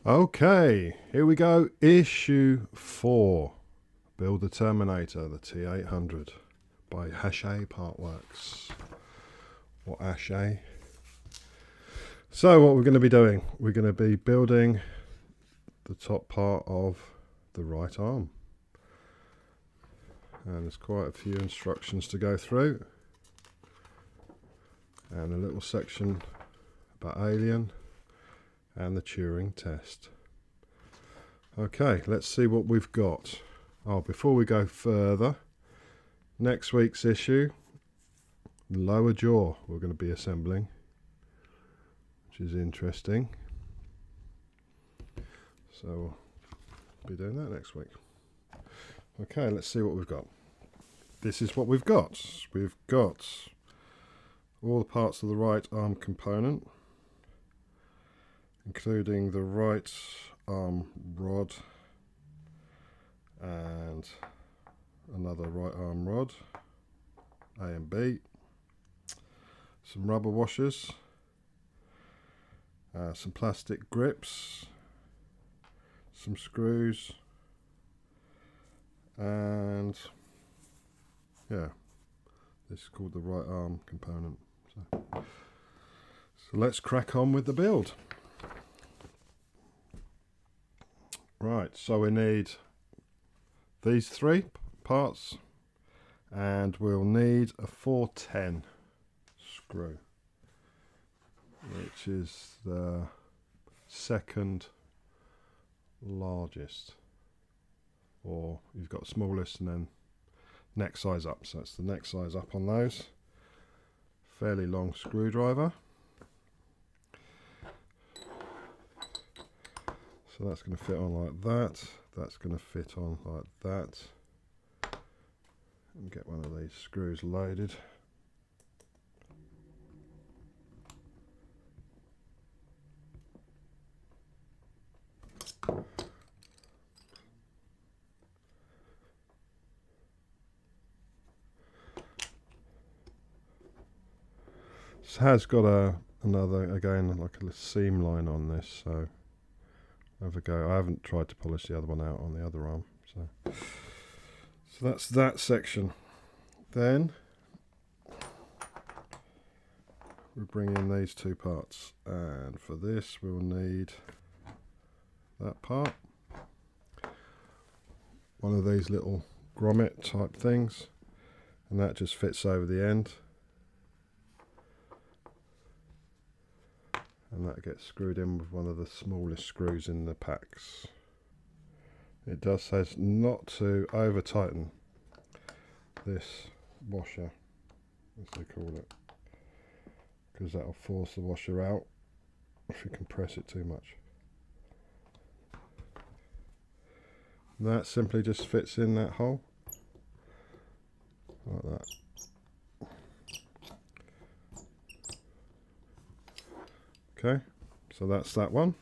Okay, here we go. Issue 4. Build the Terminator, the T800 by Hachette Partworks. Or Hachette. So what we're going to be doing, we're going to be building the top part of the right arm. And there's quite a few instructions to go through. And a little section about Alien and the Turing test. Okay, let's see what we've got. Oh, before we go further, next week's issue, the lower jaw we're going to be assembling, which is interesting. So we'll be doing that next week. Okay, let's see what we've got. This is what we've got. We've got all the parts of the right arm component, including the right arm rod and another right arm rod, A and B, some rubber washers, some plastic grips, some screws, and yeah, this is called the right arm component. So let's crack on with the build. Right, so we need these three parts, and we'll need a 410 screw, which is the second largest, or you've got smallest and then next size up, so it's the next size up on those. Fairly long screwdriver. So that's going to fit on like that, that's going to fit on like that, and get one of these screws loaded. This has got another, again, like a seam line on this, so have a go. I haven't tried to polish the other one out on the other arm, so that's that section. Then we bring in these two parts, and for this we'll need that part, one of these little grommet type things, and that just fits over the end, and that gets screwed in with one of the smallest screws in the packs. It does say not to over tighten this washer, as they call it, because that'll force the washer out if you compress it too much. And that simply just fits in that hole like that. Okay, so that's that one.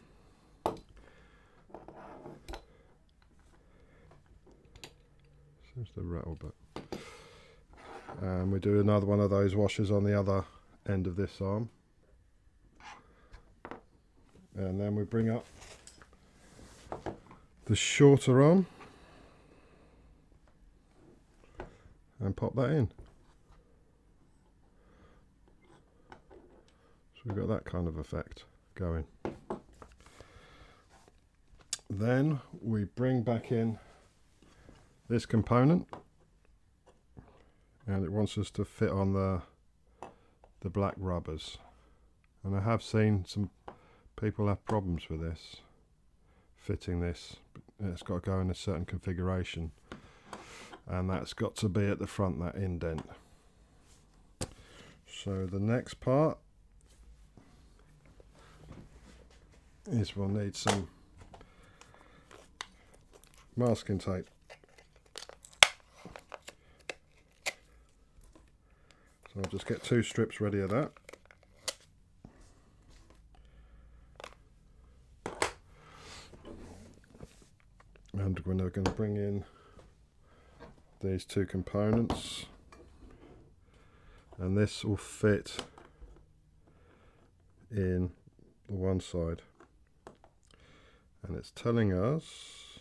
Seems to rattle, but and we do another one of those washers on the other end of this arm, and then we bring up the shorter arm and pop that in. So we've got that kind of effect going. Then we bring back in this component, and it wants us to fit on the black rubbers, and I have seen some people have problems with this, fitting this. It's got to go in a certain configuration, and that's got to be at the front, that indent. So the next part is we'll need some masking tape. So I'll just get 2 strips ready of that. And we're now going to bring in these 2 components, and this will fit in the one side, and it's telling us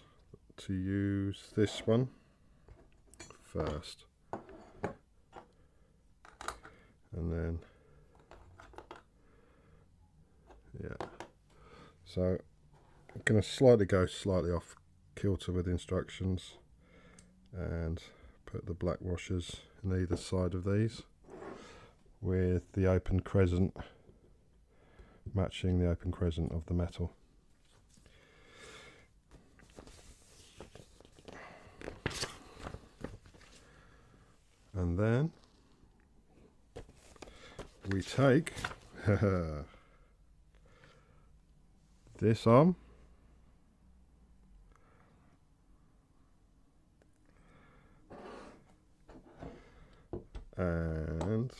to use this one first, and then yeah, so I'm going to go slightly off kilter with instructions and put the black washers in either side of these with the open crescent matching the open crescent of the metal. And then we take this arm and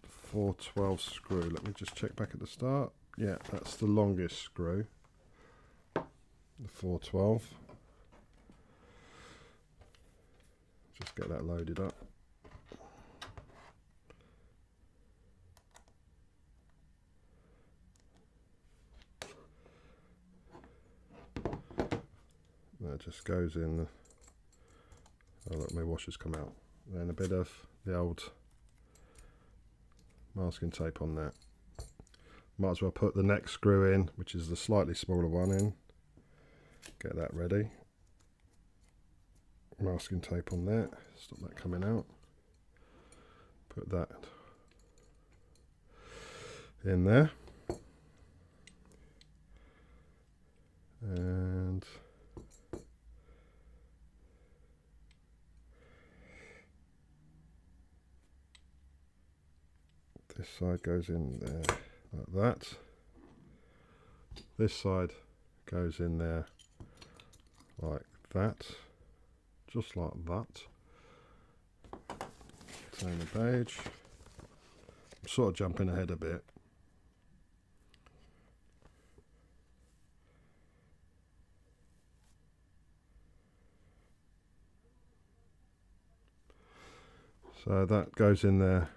412 screw. Let me just check back at the start. Yeah, that's the longest screw, the 412. Just get that loaded up. That just goes in the, oh look, my washers come out. Then a bit of the old masking tape on that. Might as well put the next screw in, which is the slightly smaller one, in. Get that ready. Masking tape on that, stop that coming out. Put that in there. And this side goes in there like that. This side goes in there like that, just like that. Turn the page. I'm sort of jumping ahead a bit. So that goes in there.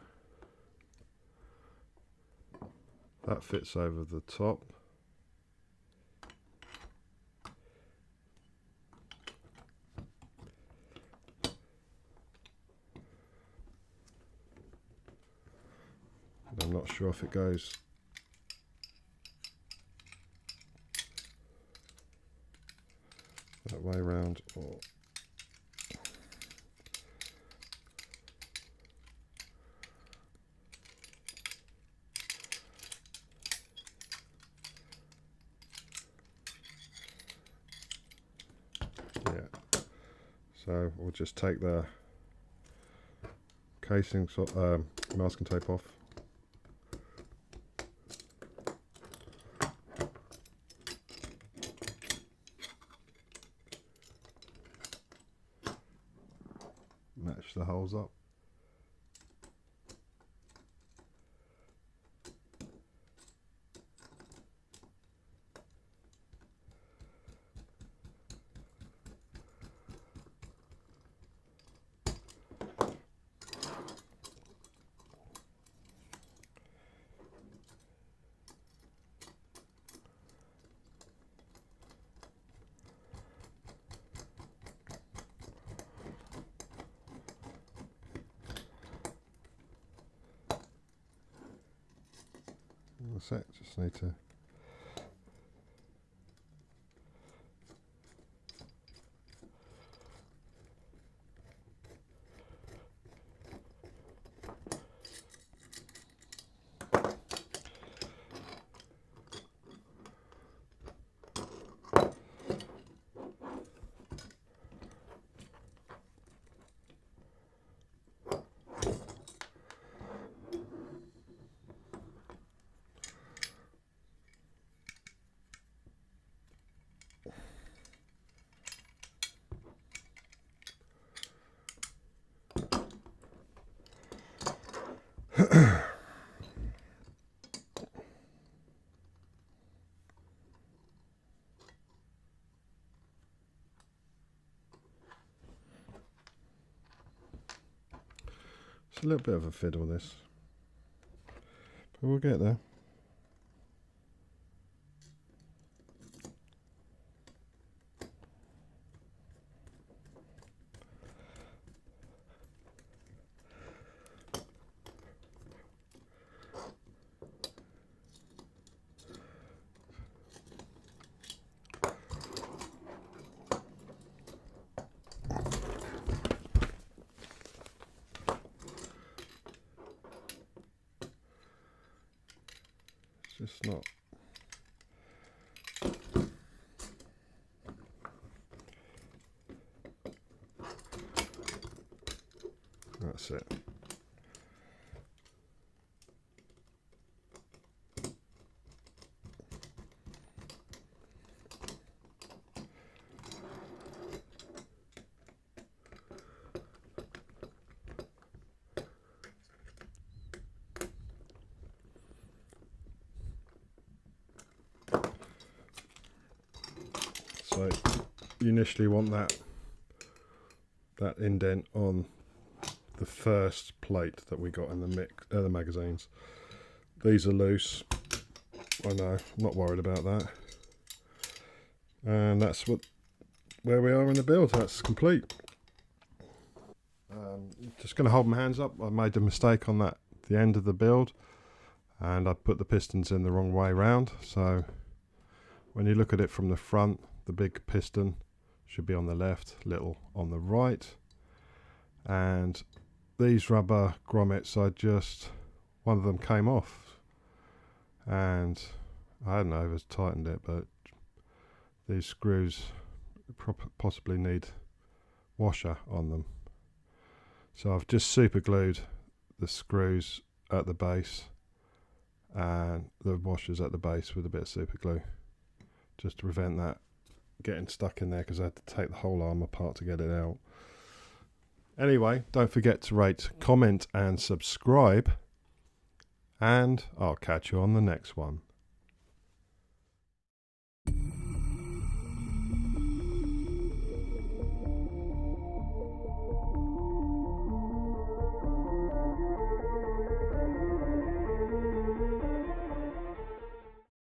That fits over the top. I'm not sure if it goes that way round or yeah. So we'll just take the casing, masking tape off. Match the holes up. That's it, just need to it's a little bit of a fiddle this, but we'll get there. just not. That's it. So you initially want that indent on the first plate that we got in the magazines. These are loose. I know, I'm not worried about that. And that's where we are in the build. That's complete. Just going to hold my hands up. I made a mistake on the end of the build, and I put the pistons in the wrong way round. So when you look at it from the front, the big piston should be on the left, little on the right. And these rubber grommets, one of them came off, and I hadn't over tightened it, but these screws possibly need washer on them. So I've just super glued the screws at the base and the washers at the base with a bit of super glue, just to prevent that getting stuck in there, because I had to take the whole arm apart to get it out. Anyway, don't forget to rate, comment and subscribe, and I'll catch you on the next one.